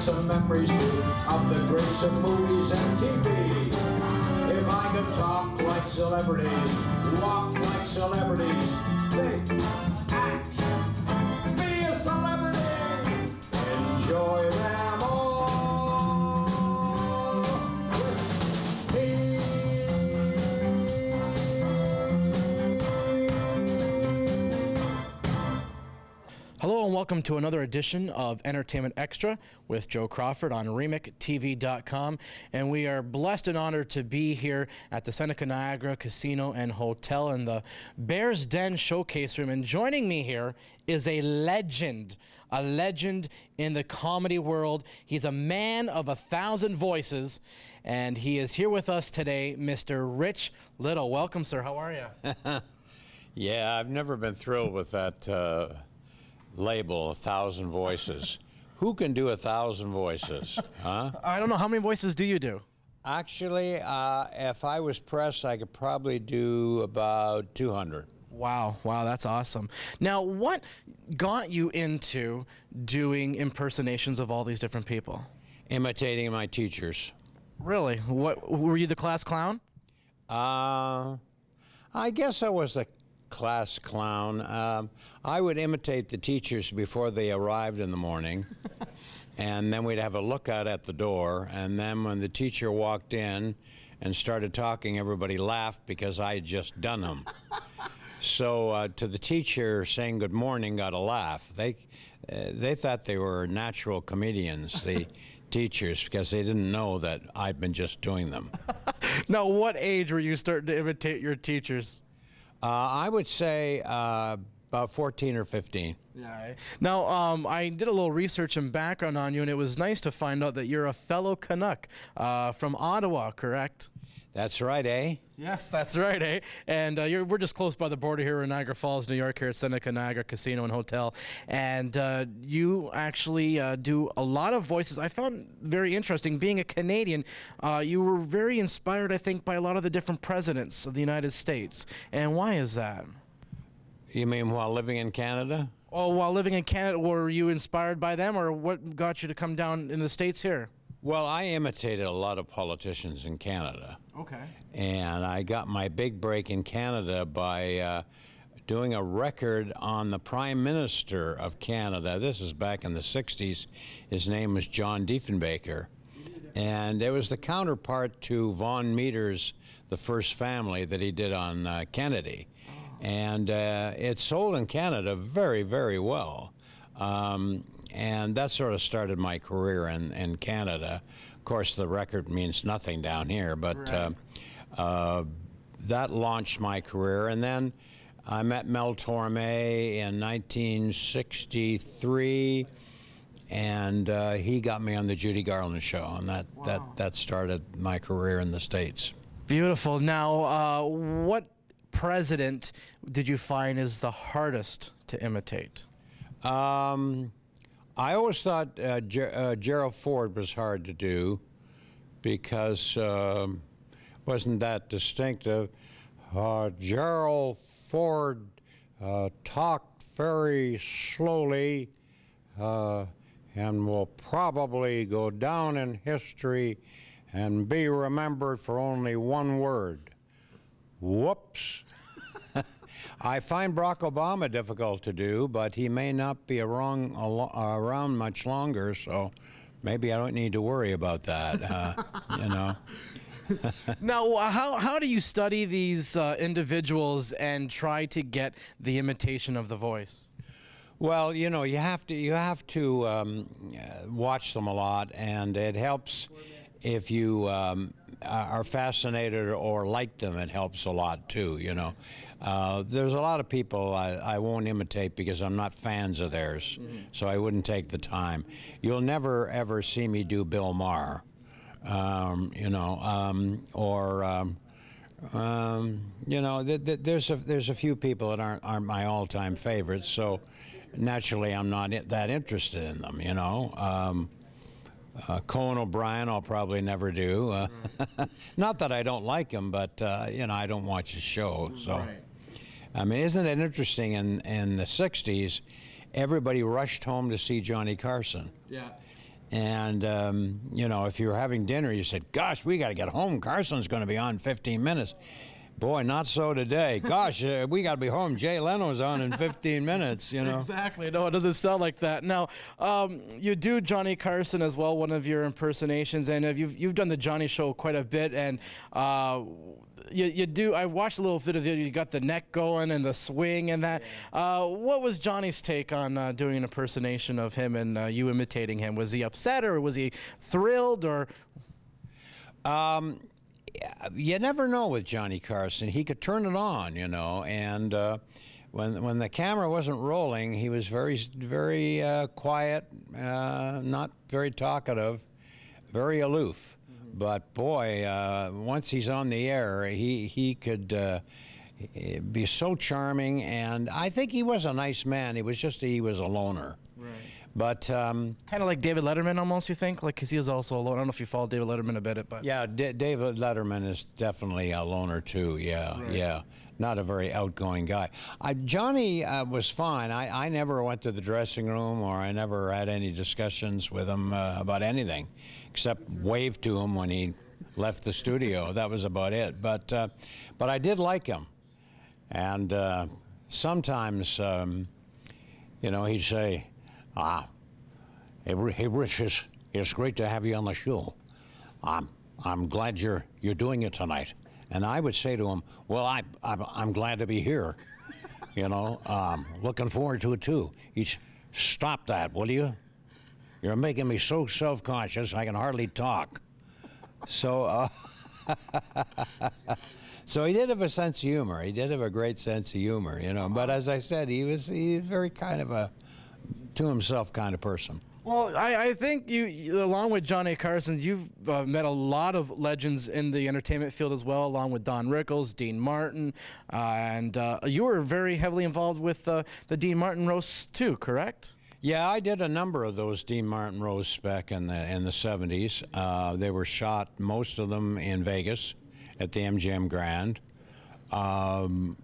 some memories too of the greats of movies and TV. If I could talk like celebrities, walk like celebrities, think, act, be a celebrity, enjoy them all with me. Hello and welcome to another edition of Entertainment Extra with Joe Crawford on RemicTV.com, and we are blessed and honored to be here at the Seneca Niagara Casino and Hotel in the Bears Den Showcase Room. And joining me here is a legend in the comedy world. He's a man of 1,000 voices, and he is here with us today, Mr. Rich Little. Welcome, sir. How are you? Yeah, I've never been thrilled with that label, 1,000 voices. Who can do 1,000 voices, huh? I don't know. How many voices do you do? Actually, if I was pressed, I could probably do about 200. Wow, that's awesome. Now, what got you into doing impersonations of all these different people? Imitating my teachers. Really? What, were you the class clown? I guess I was the class clown. I would imitate the teachers before they arrived in the morning, and then we'd have a lookout at the door, and then when the teacher walked in and started talking, everybody laughed because I had just done them. So to the teacher, saying good morning got a laugh. They thought they were natural comedians, the teachers, because they didn't know that I'd been just doing them. Now, what age were you starting to imitate your teachers? I would say about 14 or 15. Yeah. Now, I did a little research and background on you, and it was nice to find out that you're a fellow Canuck from Ottawa, correct? That's right, eh? Yes, that's right, eh? And we're just close by the border here in Niagara Falls, New York, here at Seneca Niagara Casino and Hotel. And you actually do a lot of voices. I found very interesting. Being a Canadian, you were very inspired, I think, by a lot of the different presidents of the United States. And why is that? You mean while living in Canada? Oh, while living in Canada, were you inspired by them, or what got you to come down in the States here? Well, I imitated a lot of politicians in Canada. Okay. And I got my big break in Canada by doing a record on the Prime Minister of Canada. This is back in the 60s. His name was John Diefenbaker. And it was the counterpart to Von Meter's The First Family that he did on Kennedy. And it sold in Canada very, very well. And that sort of started my career in Canada. Of course, the record means nothing down here, but right. That launched my career. And then I met Mel Torme in 1963, and he got me on the Judy Garland show, and that started my career in the States. Beautiful. Now, what president did you find is the hardest to imitate? I always thought Gerald Ford was hard to do because wasn't that distinctive. Gerald Ford talked very slowly and will probably go down in history and be remembered for only one word. Whoops. I find Barack Obama difficult to do, but he may not be around much longer, so maybe I don't need to worry about that, you know. Now, how do you study these individuals and try to get the imitation of the voice? Well, you know, you have to watch them a lot, and it helps if you are fascinated or like them. It helps a lot too, you know. There's a lot of people I won't imitate because I'm not fans of theirs, so I wouldn't take the time. You'll never ever see me do Bill Maher, you know, or you know, there's a few people that aren't my all-time favorites, so naturally I'm not that interested in them, you know. Conan O'Brien I'll probably never do. Not that I don't like him, but you know, I don't watch his show. So, right. I mean, isn't it interesting? In the '60s, everybody rushed home to see Johnny Carson. Yeah. And, you know, if you were having dinner, you said, gosh, we got to get home. Carson's going to be on in 15 minutes. Boy, not so today. Gosh, we got to be home. Jay Leno's on in 15 minutes, you know. Exactly. No, it doesn't sound like that. Now, you do Johnny Carson as well, one of your impersonations, and you've done the Johnny Show quite a bit, and you do. I watched a little bit of it. You got the neck going and the swing and that. What was Johnny's take on doing an impersonation of him and you imitating him? Was he upset or was he thrilled or? You never know with Johnny Carson. He could turn it on, you know, and when the camera wasn't rolling, he was very quiet, not very talkative, very aloof. But boy, once he's on the air, he could be so charming, and I think he was a nice man. It was just he was a loner. Right. But kind of like David Letterman, almost, you think, like, because he is also alone. I don't know if you follow David Letterman a bit, but yeah, David Letterman is definitely a loner too. Yeah, right. Yeah, not a very outgoing guy. Johnny was fine. I never went to the dressing room, or I never had any discussions with him about anything, except wave to him when he left the studio. That was about it. But I did like him, and sometimes, you know, he'd say, hey, Rich, it's great to have you on the show. I'm glad you're doing it tonight. And I would say to him, well, I'm glad to be here. You know, looking forward to it too. He'd stop that, will you? You're making me so self-conscious I can hardly talk. So, so he did have a sense of humor. He did have a great sense of humor, you know. But as I said, he was very kind of a to himself kind of person. Well, I think you, along with Johnny Carson, you've met a lot of legends in the entertainment field as well, along with Don Rickles, Dean Martin, and you were very heavily involved with the Dean Martin roasts too, correct? Yeah, I did a number of those Dean Martin roasts back in the 70s. They were shot, most of them in Vegas at the MGM Grand.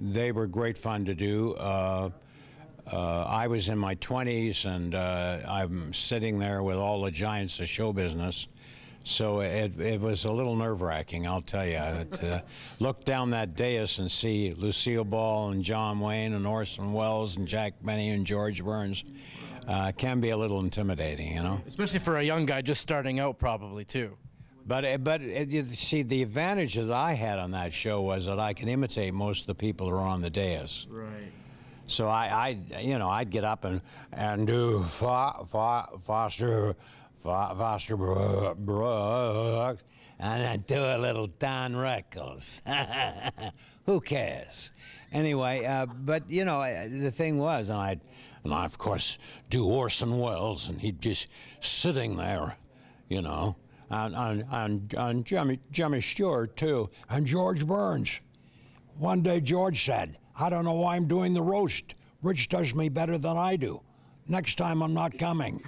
They were great fun to do. I was in my 20s, and I'm sitting there with all the giants of show business, so it was a little nerve-wracking, I'll tell you. Look down that dais and see Lucille Ball and John Wayne and Orson Welles and Jack Benny and George Burns can be a little intimidating, you know? Especially for a young guy just starting out, probably, too. But you see, the advantage that I had on that show was that I could imitate most of the people who are on the dais. Right. So you know, I'd get up and do Foster Brooks, and I'd do a little Don Rickles. Who cares? Anyway, but you know, the thing was, and I of course do Orson Welles, and he'd just sitting there, you know, and Jimmy Stewart too, and George Burns. One day George said, I don't know why I'm doing the roast. Rich does me better than I do. Next time I'm not coming.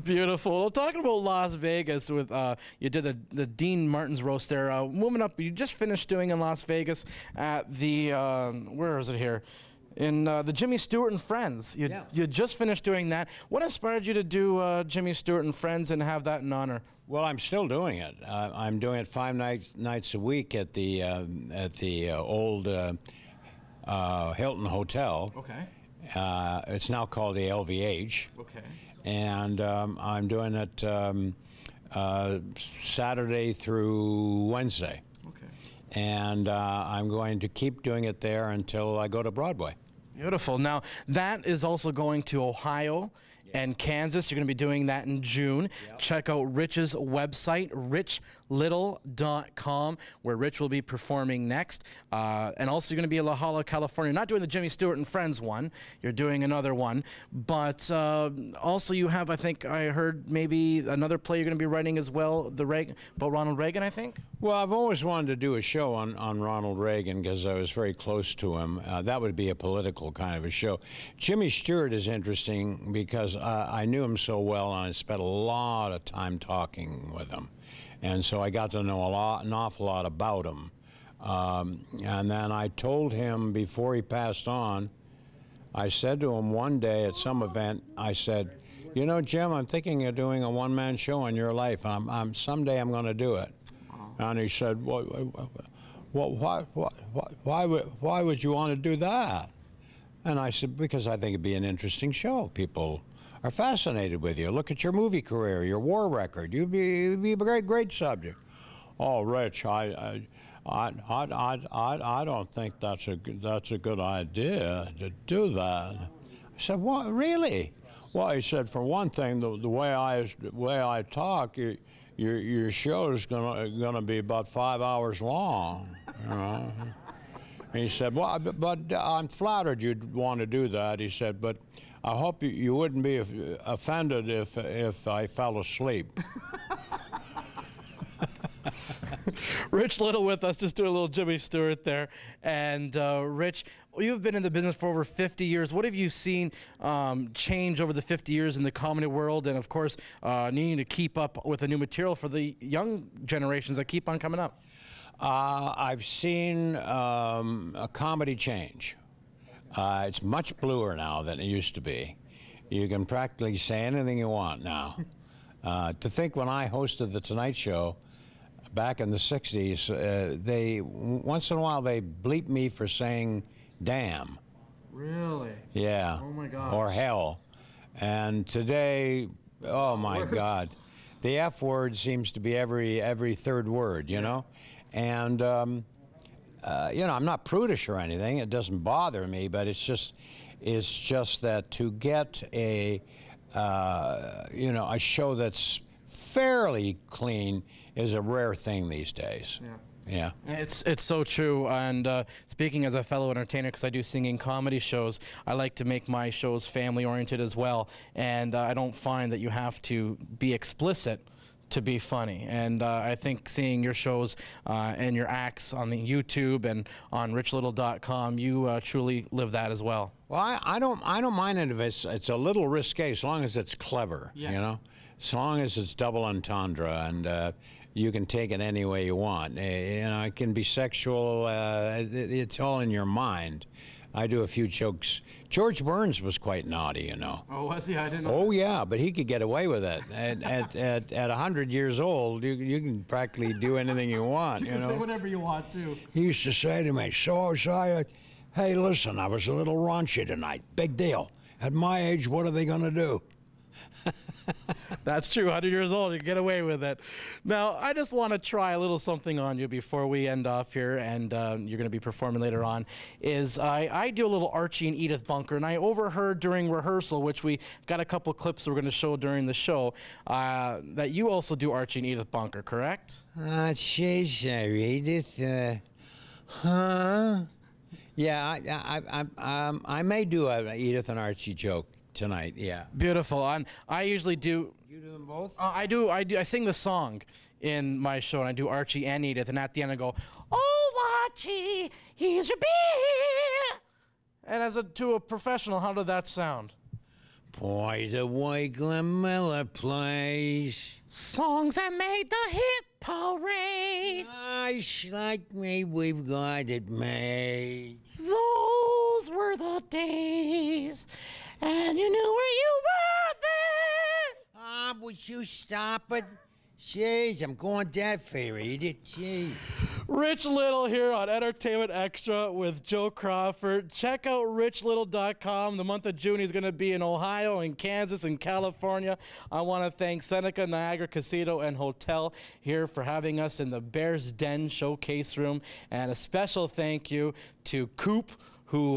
Beautiful. Well, talking about Las Vegas, with you did the Dean Martin's roast there. Moving up, you just finished doing in Las Vegas at the, where is it here? In the Jimmy Stewart and Friends. You just finished doing that. What inspired you to do Jimmy Stewart and Friends and have that in honor? Well, I'm still doing it. I'm doing it 5 nights a week at the old Hilton Hotel. Okay. It's now called the LVH. Okay. And I'm doing it Saturday through Wednesday. Okay. And I'm going to keep doing it there until I go to Broadway. Beautiful. Now, that is also going to Ohio and Kansas. You're going to be doing that in June. Yep. Check out Rich's website, richlittle.com, where Rich will be performing next. And also you're going to be in La Jolla, California. Not doing the Jimmy Stewart and Friends one. You're doing another one. But also you have, I think I heard, maybe another play you're going to be writing as well, about Ronald Reagan, I think? Well, I've always wanted to do a show on Ronald Reagan because I was very close to him. That would be a political kind of a show. Jimmy Stewart is interesting because I knew him so well, and I spent a lot of time talking with him. And so I got to know an awful lot about him. And then I told him before he passed on, I said to him one day at some event, I said, you know, Jim, I'm thinking of doing a one-man show in your life. Someday I'm going to do it. And he said, why would you want to do that? And I said, because I think it'd be an interesting show. People are fascinated with you. Look at your movie career, your war record. You'd be a great subject. Oh, Rich, I don't think that's a good idea to do that. I said, what, really? Well, he said, for one thing, the way I talk, your show is gonna be about 5 hours long. You know? And he said, well, but I'm flattered you'd want to do that. He said, but I hope you wouldn't be offended if I fell asleep. Rich Little with us, just doing a little Jimmy Stewart there. And Rich, you've been in the business for over 50 years. What have you seen change over the 50 years in the comedy world, and of course needing to keep up with the new material for the young generations that keep on coming up? I've seen a comedy change. It's much bluer now than it used to be. You can practically say anything you want now. To think when I hosted The Tonight Show back in the 60s, they once in a while they bleep me for saying damn. Really? Yeah. Oh my God. Or hell. And today, oh my God, the F word seems to be every third word, you know? And, you know, I'm not prudish or anything. It doesn't bother me, but it's just that to get a, you know, a show that's fairly clean is a rare thing these days. Yeah. Yeah. It's so true. And speaking as a fellow entertainer, because I do singing comedy shows, I like to make my shows family-oriented as well. And I don't find that you have to be explicit to be funny. And I think seeing your shows and your acts on the YouTube and on richlittle.com, you truly live that as well. Well, I don't mind it if it's a little risque, as long as it's clever, you know? As long as it's double entendre and you can take it any way you want. You know, it can be sexual, it's all in your mind. I do a few jokes. George Burns was quite naughty, you know. Oh, was he? I didn't know. Oh, yeah, but he could get away with it. At 100 years old, you can practically do anything you want, you know. You can say whatever you want, too. He used to say to me, so was I, hey, listen, I was a little raunchy tonight. Big deal. At my age, what are they going to do? That's true. 100 years old, you get away with it. Now, I just want to try a little something on you before we end off here, and you're going to be performing later on. I do a little Archie and Edith Bunker, and I overheard during rehearsal, which we got a couple clips we're going to show during the show, that you also do Archie and Edith Bunker, correct? Jeez, Edith. Huh? Yeah, I may do a Edith and Archie joke tonight, yeah. Beautiful. And I usually do. You do them both? I do. I sing the song in my show, and I do Archie and Edith, and at the end I go, "Oh, Archie, here's your beer." And to a professional, how did that sound? Boy, the way Glenn Miller plays. Songs that made the hit parade. Nice like me, we've got it made. Those were the days. And you knew where you were then. Ah, would you stop it? Jeez, I'm going dead for you, Edith. Jeez. Rich Little here on Entertainment Extra with Joe Crawford. Check out richlittle.com. The month of June he's going to be in Ohio and Kansas and California. I want to thank Seneca, Niagara Casino and Hotel here for having us in the Bears Den showcase room. And a special thank you to Coop, who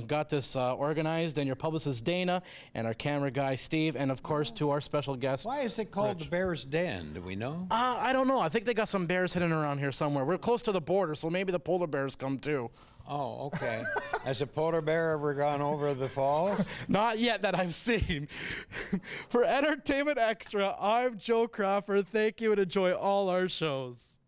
got this organized, and your publicist Dana, and our camera guy Steve, and of course to our special guest. Why is it called the Bears Den? Do we know? I don't know. I think they got some bears hidden around here somewhere. We're close to the border, so maybe the polar bears come too. Oh, okay. Has a polar bear ever gone over the falls? Not yet that I've seen. For Entertainment Extra, I'm Joe Crawford. Thank you and enjoy all our shows.